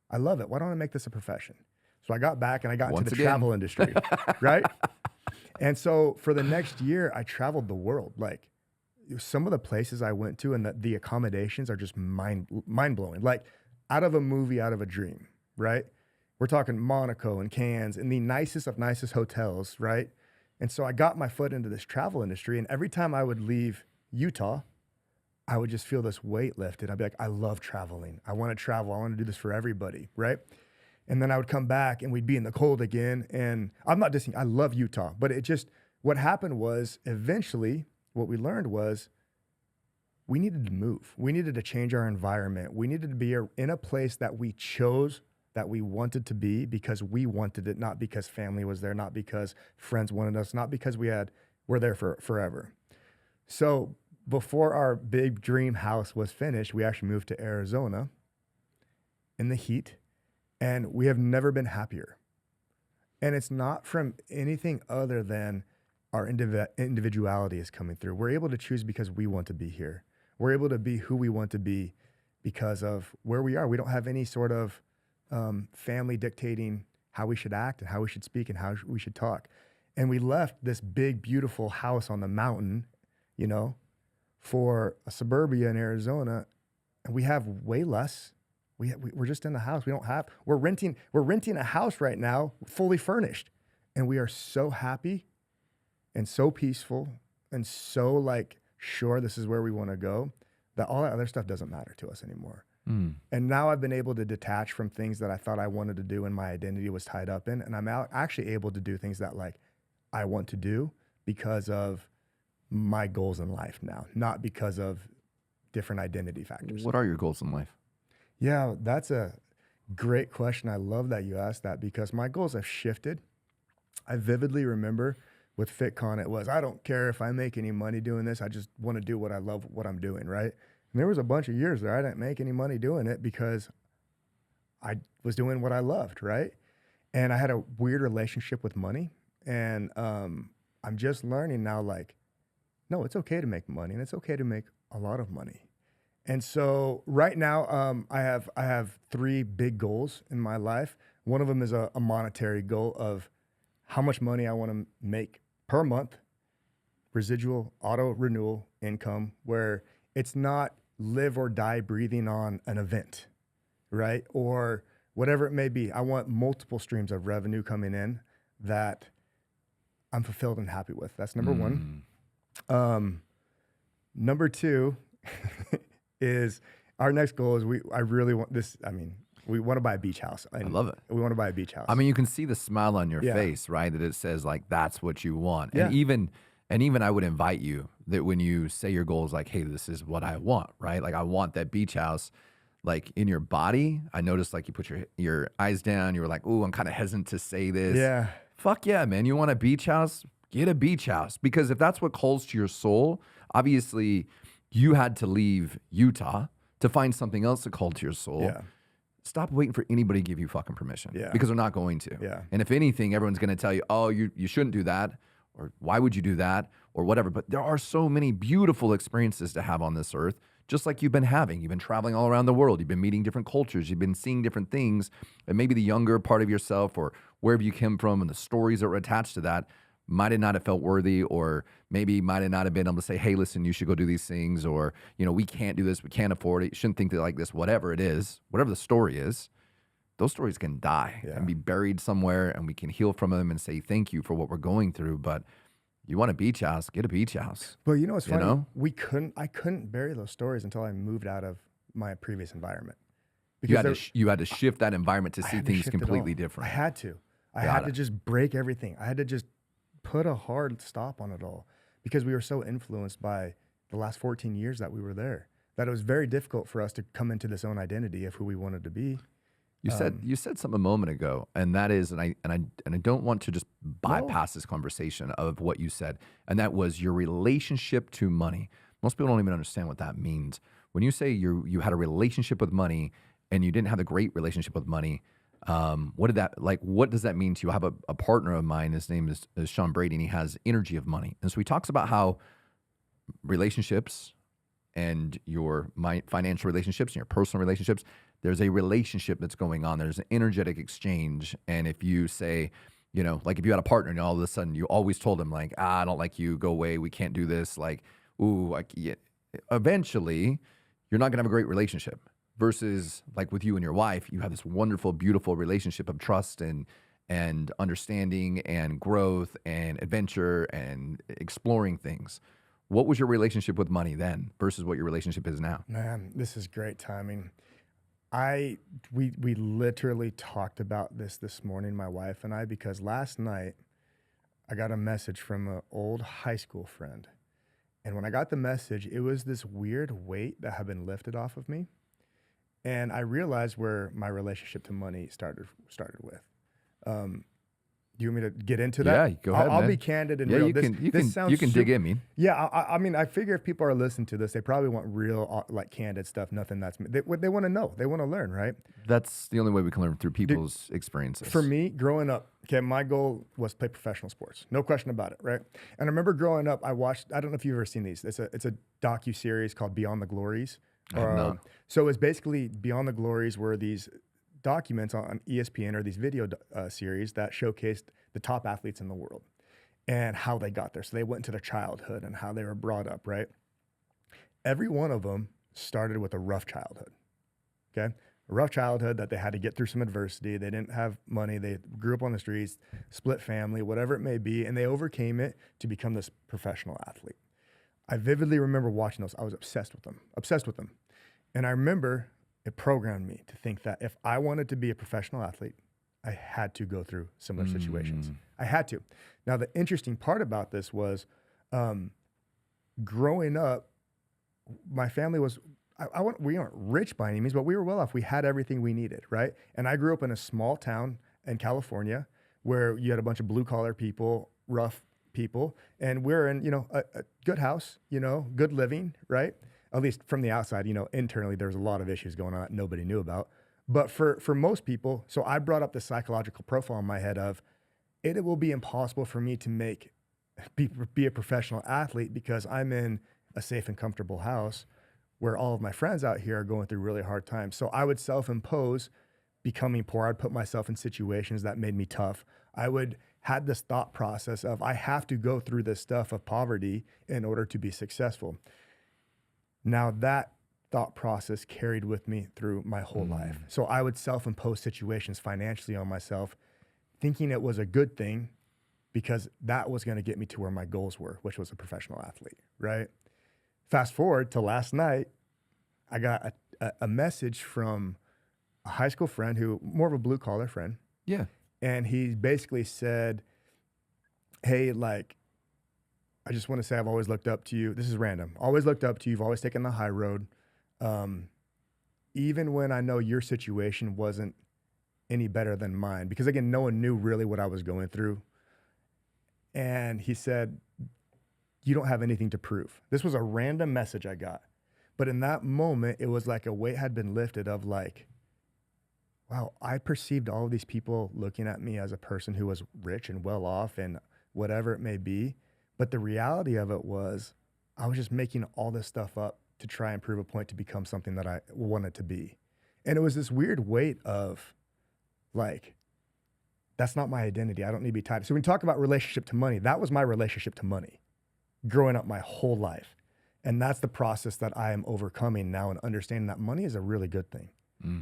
I love it. Why don't I make this a profession? So I got back and I got into the travel industry, right? And so for the next year, I traveled the world. Like some of the places I went to and the accommodations are just mind blowing. Like out of a movie, out of a dream, right? We're talking Monaco and Cannes and the nicest of nicest hotels, right? And so I got my foot into this travel industry, and every time I would leave Utah, I would just feel this weight lifted. I'd be like, I love traveling. I want to travel. I want to do this for everybody, right? And then I would come back and we'd be in the cold again. And I'm not dissing, I love Utah, but it just, what happened was eventually what we learned was we needed to move. We needed to change our environment. We needed to be in a place that we chose, that we wanted to be because we wanted it, not because family was there, not because friends wanted us, not because we're there for forever. So before our big dream house was finished, we actually moved to Arizona in the heat, and we have never been happier. And it's not from anything other than our individuality is coming through. We're able to choose because we want to be here. We're able to be who we want to be because of where we are. We don't have any sort of family dictating how we should act and how we should speak and how we should talk. And we left this big, beautiful house on the mountain, you know, for a suburbia in Arizona, and we have way less. We're just in the house. We're renting a house right now, fully furnished, and we are so happy and so peaceful and so like sure this is where we want to go that all that other stuff doesn't matter to us anymore. And now I've been able to detach from things that I thought I wanted to do and my identity was tied up in. And I'm actually able to do things that like I want to do because of my goals in life now, not because of different identity factors. What are your goals in life? Yeah, that's a great question. I love that you asked that because my goals have shifted. I vividly remember with FitCon, it was, I don't care if I make any money doing this. I just want to do what I love, what I'm doing, right? And there was a bunch of years there I didn't make any money doing it because I was doing what I loved, right? And I had a weird relationship with money. And I'm just learning now, like, no, it's okay to make money and it's okay to make a lot of money. And so right now, I have 3 big goals in my life. One of them is a monetary goal of how much money I want to make per month, residual auto renewal income, where it's not live or die breathing on an event, right? Or whatever it may be. I want multiple streams of revenue coming in that I'm fulfilled and happy with. That's number one. Number 2 is our next goal is I really want this. I mean, we want to buy a beach house. I love it. We want to buy a beach house. I mean, you can see the smile on your face, right? That it says like, that's what you want. Yeah. And even I would invite you that when you say your goal is like, hey, this is what I want, right? Like I want that beach house, like in your body. I noticed like you put your eyes down. You were like, ooh, I'm kind of hesitant to say this. Yeah. Fuck yeah, man. You want a beach house? Get a beach house. Because if that's what calls to your soul, obviously you had to leave Utah to find something else that called to your soul. Yeah. Stop waiting for anybody to give you fucking permission. Yeah. Because they're not going to. Yeah. And if anything, everyone's going to tell you, oh, you shouldn't do that, or why would you do that, or whatever. But there are so many beautiful experiences to have on this earth, just like you've been having. You've been traveling all around the world. You've been meeting different cultures. You've been seeing different things. And maybe the younger part of yourself or wherever you came from and the stories that were attached to that might have not have felt worthy, or maybe might have not have been able to say, hey, listen, you should go do these things, or, you know, we can't do this, we can't afford it, you shouldn't think that like this, whatever it is, whatever the story is, those stories can die and be buried somewhere, and we can heal from them and say thank you for what we're going through. But you want a beach house, get a beach house. But you know what's funny? Know? I couldn't bury those stories until I moved out of my previous environment. Because you had to shift that environment to see things completely different. I had to just break everything. I had to just put a hard stop on it all because we were so influenced by the last 14 years that we were there, that it was very difficult for us to come into this own identity of who we wanted to be. You said something a moment ago, and that is, and I don't want to just bypass this conversation of what you said, and that was your relationship to money. Most people don't even understand what that means. When you say you had a relationship with money and you didn't have a great relationship with money, what does that mean to you? I have a partner of mine, his name is Sean Brady, and he has energy of money. And so he talks about how relationships and your financial relationships and your personal relationships, there's a relationship that's going on. There's an energetic exchange. And if you say, like if you had a partner and all of a sudden you always told him like, I don't like you, go away, we can't do this. Like, eventually you're not gonna have a great relationship. Versus like with you and your wife, you have this wonderful, beautiful relationship of trust and understanding and growth and adventure and exploring things. What was your relationship with money then versus what your relationship is now? Man, this is great timing. We literally talked about this morning, my wife and I, because last night I got a message from an old high school friend. And when I got the message, it was this weird weight that had been lifted off of me. And I realized where my relationship to money started with. Do you want me to get into that? Yeah, go ahead. I'll be candid and real. You can dig in me. Yeah, I mean, I figure if people are listening to this, they probably want real, like candid stuff. Nothing that's they want to know. They want to learn, right? That's the only way we can learn through people's experiences. For me, growing up, my goal was to play professional sports. No question about it, right? And I remember growing up, I don't know if you've ever seen these. It's a docu-series called Beyond the Glories. No. So it's basically Beyond the Glories were these documents on ESPN or these video series that showcased the top athletes in the world and how they got there. So they went into their childhood and how they were brought up, right? Every one of them started with a rough childhood, okay? A rough childhood that they had to get through some adversity. They didn't have money. They grew up on the streets, split family, whatever it may be, and they overcame it to become this professional athlete. I vividly remember watching those. I was obsessed with them. And I remember it programmed me to think that if I wanted to be a professional athlete, I had to go through similar situations. I had to. Now, the interesting part about this was growing up, my family was, we aren't rich by any means, but we were well off. We had everything we needed, right? And I grew up in a small town in California where you had a bunch of blue collar people, rough people, and we're in, a good house, good living, right? At least from the outside, internally, there was a lot of issues going on that nobody knew about. But for most people, so I brought up the psychological profile in my head of it will be impossible for me to be a professional athlete because I'm in a safe and comfortable house where all of my friends out here are going through really hard times. So I would self-impose becoming poor. I'd put myself in situations that made me tough. I would had this thought process of I have to go through this stuff of poverty in order to be successful. Now that thought process carried with me through my whole life. So I would self-impose situations financially on myself, thinking it was a good thing because that was going to get me to where my goals were, which was a professional athlete, right? Fast forward to last night, I got a message from a high school friend who, more of a blue collar friend. Yeah. And he basically said, hey, I just want to say I've always looked up to you. This is random. Always looked up to you. You've always taken the high road. Even when I know your situation wasn't any better than mine, because again, no one knew really what I was going through. And he said, you don't have anything to prove. This was a random message I got. But in that moment, it was like a weight had been lifted of wow, I perceived all of these people looking at me as a person who was rich and well off and whatever it may be. But the reality of it was I was just making all this stuff up to try and prove a point to become something that I wanted to be. And it was this weird weight of that's not my identity. I don't need to be tied. So when you talk about relationship to money, that was my relationship to money growing up my whole life. And that's the process that I am overcoming now and understanding that money is a really good thing.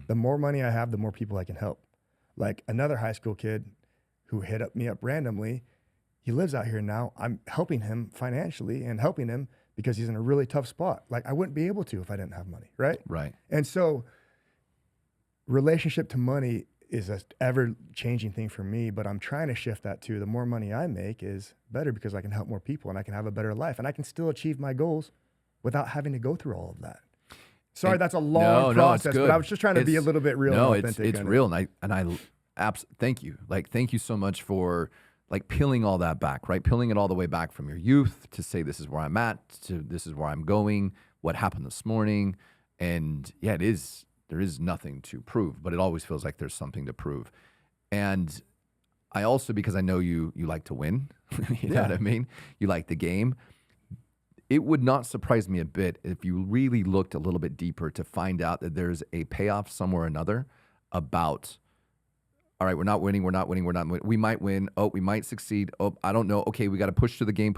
The more money I have, the more people I can help. Like another high school kid who hit me up randomly, he lives out here now. I'm helping him financially and helping him because he's in a really tough spot. I wouldn't be able to if I didn't have money, right? Right. And so relationship to money is a ever changing thing for me, but I'm trying to shift that to the more money I make is better because I can help more people and I can have a better life and I can still achieve my goals without having to go through all of that. Sorry, that's a long process, but I was just trying to be a little bit real and authentic. It's real. And I thank you. Like, thank you so much for like peeling all that back, right? Peeling it all the way back from your youth to say, this is where I'm at, to this is where I'm going, what happened this morning. And yeah, there is nothing to prove, but it always feels like there's something to prove. And I also, because I know you like to win, you know what I mean? You like the game. It would not surprise me a bit if you really looked a little bit deeper to find out that there's a payoff somewhere or another about, all right, we're not winning. We might win. Oh, we might succeed. Oh, I don't know. Okay, we got to push to the game.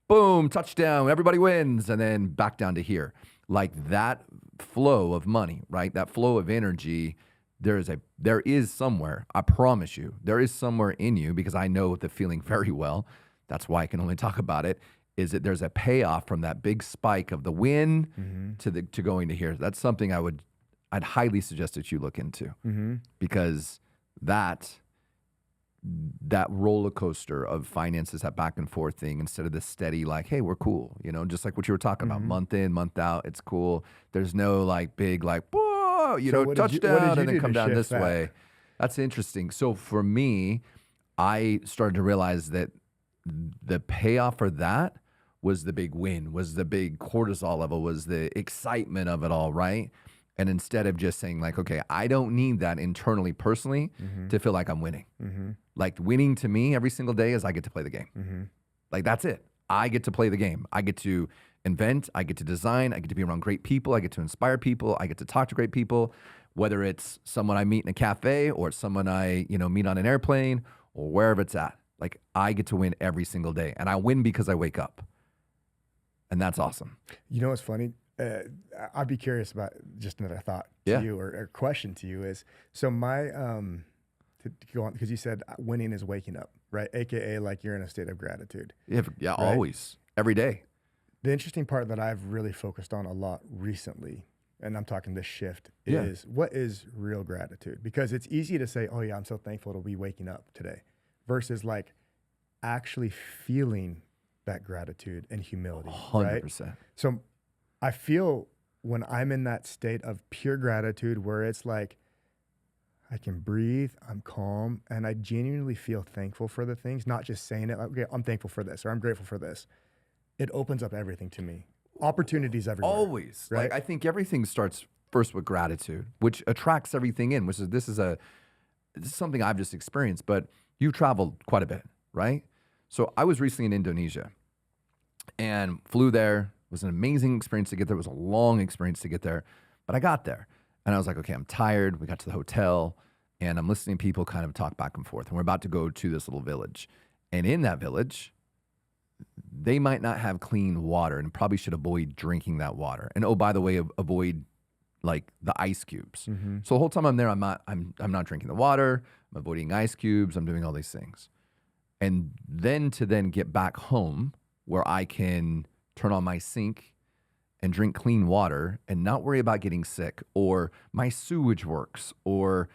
Boom, touchdown. Everybody wins. And then back down to here. Like that flow of money, right? That flow of energy, there is somewhere, I promise you, there is somewhere in you, because I know the feeling very well. That's why I can only talk about it. Is that there's a payoff from that big spike of the win to going to here. That's something I'd highly suggest that you look into because that roller coaster of finances, that back and forth thing, instead of the steady, like, hey, we're cool, just like what you were talking about, month in, month out, it's cool. There's no like big, like, whoa, touchdown and then come down this way. That's interesting. So for me, I started to realize that the payoff for that was the big win, was the big cortisol level, was the excitement of it all, right? And instead of just saying like, okay, I don't need that internally, personally, to feel like I'm winning. Like winning to me every single day is I get to play the game. Like that's it. I get to play the game. I get to invent, I get to design, I get to be around great people, I get to inspire people, I get to talk to great people, whether it's someone I meet in a cafe or it's someone I, meet on an airplane or wherever it's at. Like I get to win every single day, and I win because I wake up. And that's awesome. You know what's funny? I'd be curious about just another thought to you or question to you is, so my, to go on, because you said winning is waking up, right? AKA like you're in a state of gratitude. Yeah, right? Always, every day. The interesting part that I've really focused on a lot recently, and I'm talking this shift, is what is real gratitude? Because it's easy to say, oh yeah, I'm so thankful to be waking up today, versus like actually feeling that gratitude and humility. 100%. Right? So I feel when I'm in that state of pure gratitude where it's like, I can breathe, I'm calm, and I genuinely feel thankful for the things, not just saying it like, okay, I'm thankful for this or I'm grateful for this. It opens up everything to me. Opportunities everywhere. Always. Right? Like I think everything starts first with gratitude, which attracts everything in, which is this is something I've just experienced, but you traveled quite a bit, right? So I was recently in Indonesia and flew there. It was an amazing experience to get there. It was a long experience to get there, but I got there and I was like, okay, I'm tired. We got to the hotel and I'm listening to people kind of talk back and forth, and we're about to go to this little village. And in that village, they might not have clean water and probably should avoid drinking that water. And oh, by the way, avoid like the ice cubes. So the whole time I'm there, I'm not drinking the water. I'm avoiding ice cubes. I'm doing all these things. And then to get back home where I can turn on my sink and drink clean water and not worry about getting sick, or my sewage works, or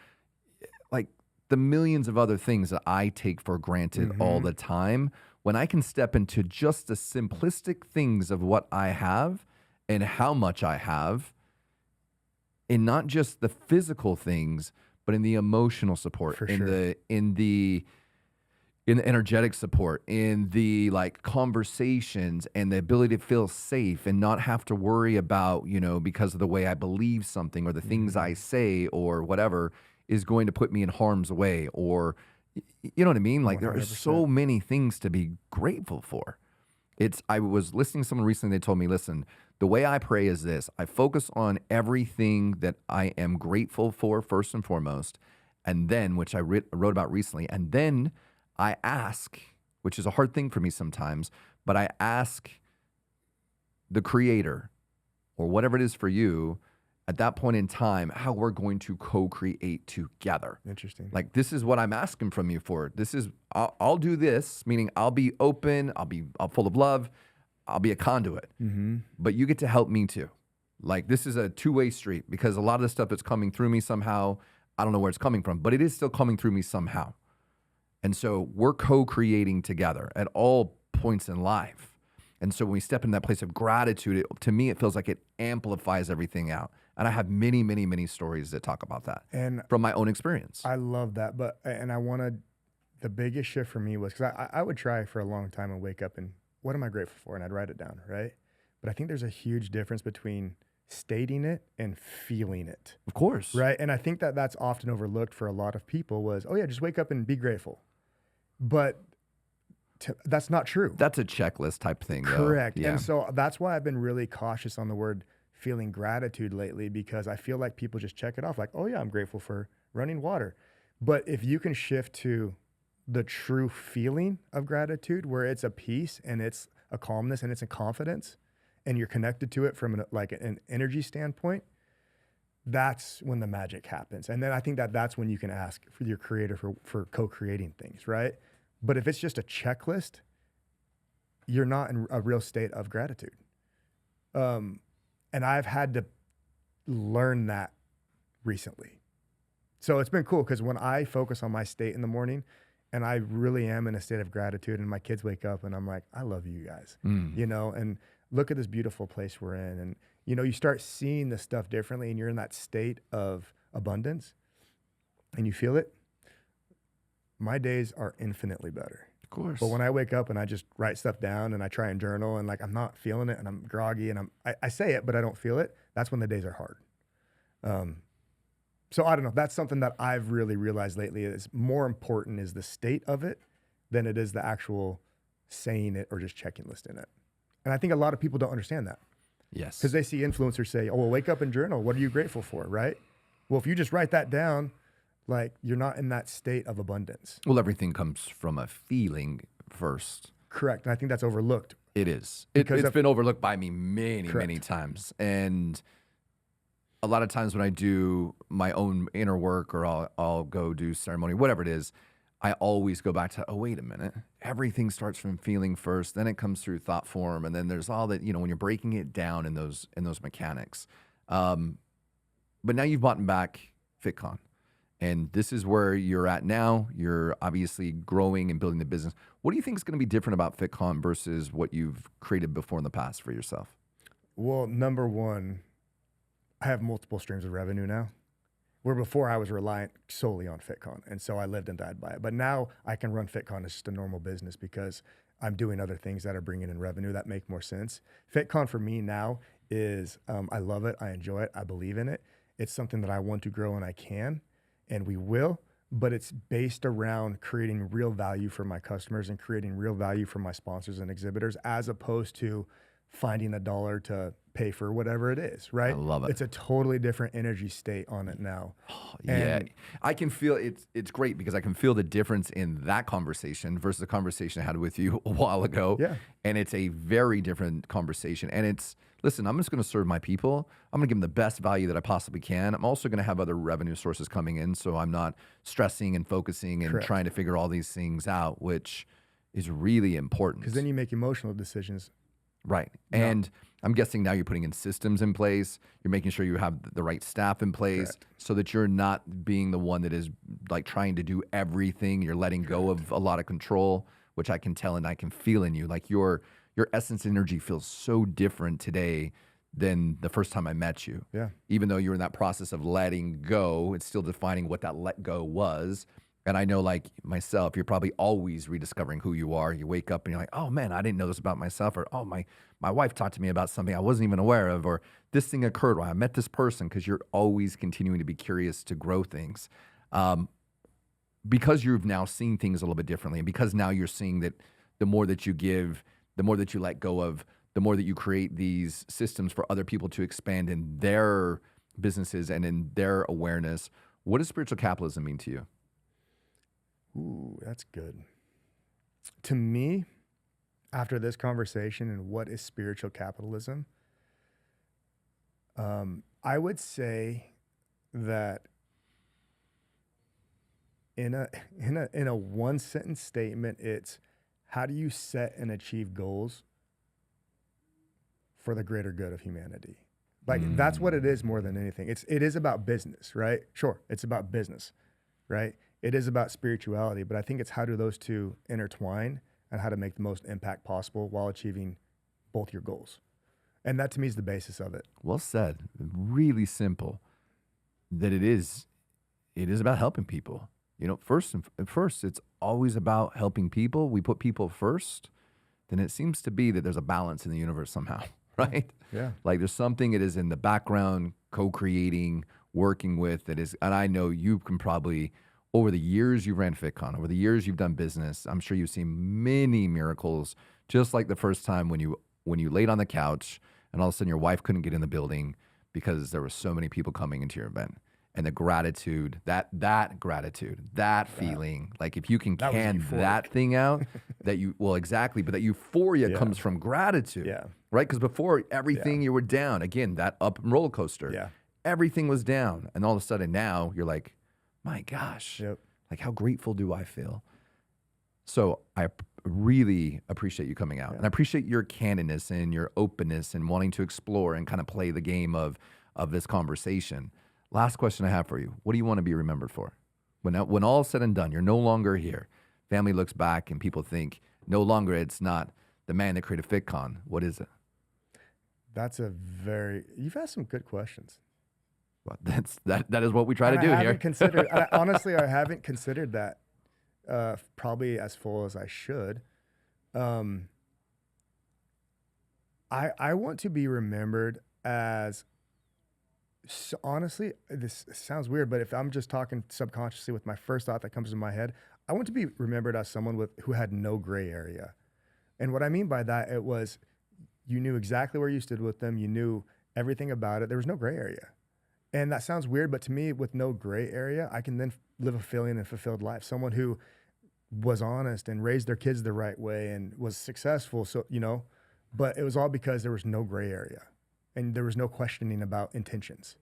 like the millions of other things that I take for granted all the time, when I can step into just the simplistic things of what I have and how much I have, and not just the physical things, but in the emotional support, in the energetic support, in the like conversations and the ability to feel safe and not have to worry about, because of the way I believe something or the things I say or whatever is going to put me in harm's way, or you know what I mean? Like 100%. There are so many things to be grateful for. I was listening to someone recently, they told me, listen, the way I pray is this: I focus on everything that I am grateful for first and foremost, and then, which I wrote about recently, and then I ask, which is a hard thing for me sometimes, but I ask the Creator or whatever it is for you at that point in time, how we're going to co-create together. Interesting. Like, this is what I'm asking from you for. This is, I'll do this, meaning I'll be open, I'll full of love, I'll be a conduit, but you get to help me too. Like, this is a two-way street, because a lot of the stuff that's coming through me somehow, I don't know where it's coming from, but it is still coming through me somehow. And so we're co-creating together at all points in life. And so when we step in that place of gratitude, to me, it feels like it amplifies everything out. And I have many, many, many stories that talk about that And from my own experience. I love that. The biggest shift for me was, because I would try for a long time and wake up and what am I grateful for? And I'd write it down, right? But I think there's a huge difference between stating it and feeling it. Of course. Right. And I think that that's often overlooked for a lot of people was, oh yeah, just wake up and be grateful. But that's not true. That's a checklist type thing. Correct. Though. Yeah. And so that's why I've been really cautious on the word feeling gratitude lately, because I feel like people just check it off like, oh yeah, I'm grateful for running water. But if you can shift to the true feeling of gratitude, where it's a peace and it's a calmness and it's a confidence, and you're connected to it from an energy standpoint, that's when the magic happens. And then I think that that's when you can ask for your creator for co-creating things, right? But if it's just a checklist, you're not in a real state of gratitude. And I've had to learn that recently. So it's been cool, because when I focus on my state in the morning and I really am in a state of gratitude, and my kids wake up and I'm like, I love you guys, you know, and look at this beautiful place we're in. And, you know, you start seeing this stuff differently, and you're in that state of abundance and you feel it. My days are infinitely better. Of course. But when I wake up and I just write stuff down and I try and journal and like I'm not feeling it and I'm groggy and I say it, but I don't feel it, that's when the days are hard. So I don't know. That's something that I've really realized lately is more important is the state of it than it is the actual saying it or just checking list in it. And I think a lot of people don't understand that. Yes. Because they see influencers say, oh, well, wake up and journal. What are you grateful for, right? Well, if you just write that down, like you're not in that state of abundance. Well, everything comes from a feeling first. Correct. And I think that's overlooked. It is. Because It's of- been overlooked by me many, Correct. many times. And a lot of times when I do my own inner work, or I'll go do ceremony, whatever it is, I always go back to, oh, wait a minute. Everything starts from feeling first, then it comes through thought form, and then there's all that, you know, when you're breaking it down in those mechanics. But now you've bought back FitCon, and this is where you're at now. You're obviously growing and building the business. What do you think is going to be different about FitCon versus what you've created before in the past for yourself? Well, number one, I have multiple streams of revenue now, where before I was reliant solely on FitCon. And so I lived and died by it. But now I can run FitCon as just a normal business because I'm doing other things that are bringing in revenue that make more sense. FitCon for me now is, I love it. I enjoy it. I believe in it. It's something that I want to grow, and I can, and we will. But it's based around creating real value for my customers and creating real value for my sponsors and exhibitors, as opposed to finding a dollar to pay for whatever it is, right? I love it. It's a totally different energy state on it now. Yeah, And- I can feel it's great because I can feel the difference in that conversation versus the conversation I had with you a while ago. Yeah. And it's a very different conversation. And it's, listen, I'm just going to serve my people. I'm going to give them the best value that I possibly can. I'm also going to have other revenue sources coming in, so I'm not stressing and focusing and Correct. trying to figure all these things out, which is really important. Because then you make emotional decisions. Right. Yeah. And I'm guessing now you're putting in systems in place. You're making sure you have the right staff in place. Correct. So that you're not being the one that is like trying to do everything. You're letting go of a lot of control, which I can tell and I can feel in you. Like your essence energy feels so different today than the first time I met you. Yeah. Even though you're in that process of letting go, it's still defining what that let go was. And I know, like myself, you're probably always rediscovering who you are. You wake up and you're like, oh man, I didn't know this about myself. Or, oh, my wife talked to me about something I wasn't even aware of. Or this thing occurred while I met this person, because you're always continuing to be curious to grow things. Because you've now seen things a little bit differently, and because now you're seeing that the more that you give, the more that you let go of, the more that you create these systems for other people to expand in their businesses and in their awareness. What does spiritual capitalism mean to you? Ooh, that's good. To me, after this conversation and what is spiritual capitalism, I would say that in a one sentence statement, it's how do you set and achieve goals for the greater good of humanity? Like that's what it is more than anything. It is about business, right? Sure, it's about business, right? It is about spirituality, but I think it's how do those two intertwine and how to make the most impact possible while achieving both your goals. And that to me is the basis of it. Well said. Really simple. That it is about helping people. You know, first, it's always about helping people. We put people first, then it seems to be that there's a balance in the universe somehow, right? Yeah. Like there's something it is in the background, co-creating, working with that is, and I know you can probably, over the years you ran FitCon, over the years you've done business, I'm sure you've seen many miracles, just like the first time when you laid on the couch and all of a sudden your wife couldn't get in the building because there were so many people coming into your event. And the gratitude, that gratitude, that feeling, like if you can can that thing out, exactly, but that euphoria comes from gratitude, right? Because before everything you were down, again, that up and roller coaster, everything was down. And all of a sudden now you're like, my gosh, like how grateful do I feel? So I really appreciate you coming out and I appreciate your candidness and your openness and wanting to explore and kind of play the game of this conversation. Last question I have for you. What do you want to be remembered for? When all is said and done, you're no longer here. Family looks back and people think no longer it's not the man that created FitCon. What is it? You've asked some good questions. Well, that is what we try to do here. Honestly, I haven't considered that probably as full as I should. I want to be remembered as, so honestly, this sounds weird, but if I'm just talking subconsciously with my first thought that comes to my head, I want to be remembered as someone who had no gray area. And what I mean by that, it was you knew exactly where you stood with them. You knew everything about it. There was no gray area. And that sounds weird, but to me, with no gray area, I can then live a filling and fulfilled life. Someone who was honest and raised their kids the right way and was successful. So, but it was all because there was no gray area. And there was no questioning about intentions.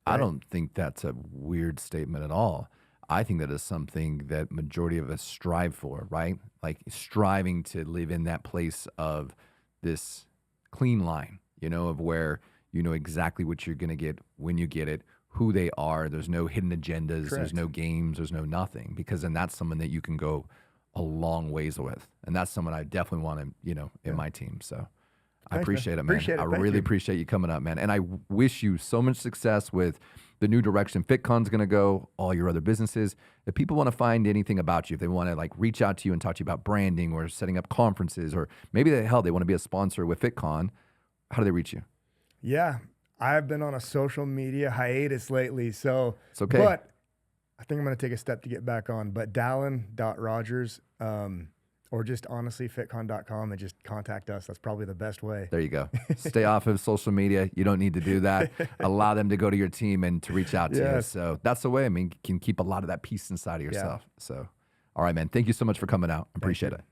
Right? I don't think that's a weird statement at all. I think that is something that majority of us strive for, right? Like striving to live in that place of this clean line, of where you know exactly what you're going to get when you get it, who they are. There's no hidden agendas. Correct. There's no games. There's no nothing. Because then that's someone that you can go a long ways with. And that's someone I definitely want to, in my team. So I appreciate it, man. I really appreciate you coming up, man. And I wish you so much success with the new direction FitCon's going to go, all your other businesses. If people want to find anything about you, if they want to like reach out to you and talk to you about branding or setting up conferences, or maybe they want to be a sponsor with FitCon, how do they reach you? Yeah, I've been on a social media hiatus lately, so it's okay. But I think I'm going to take a step to get back on. But Dallin.Rogers, or just honestly fitcon.com and just contact us. That's probably the best way. There you go. Stay off of social media. You don't need to do that. Allow them to go to your team and to reach out to you. So that's the way. I mean, you can keep a lot of that peace inside of yourself. So, all right, man. Thank you so much for coming out. Appreciate it.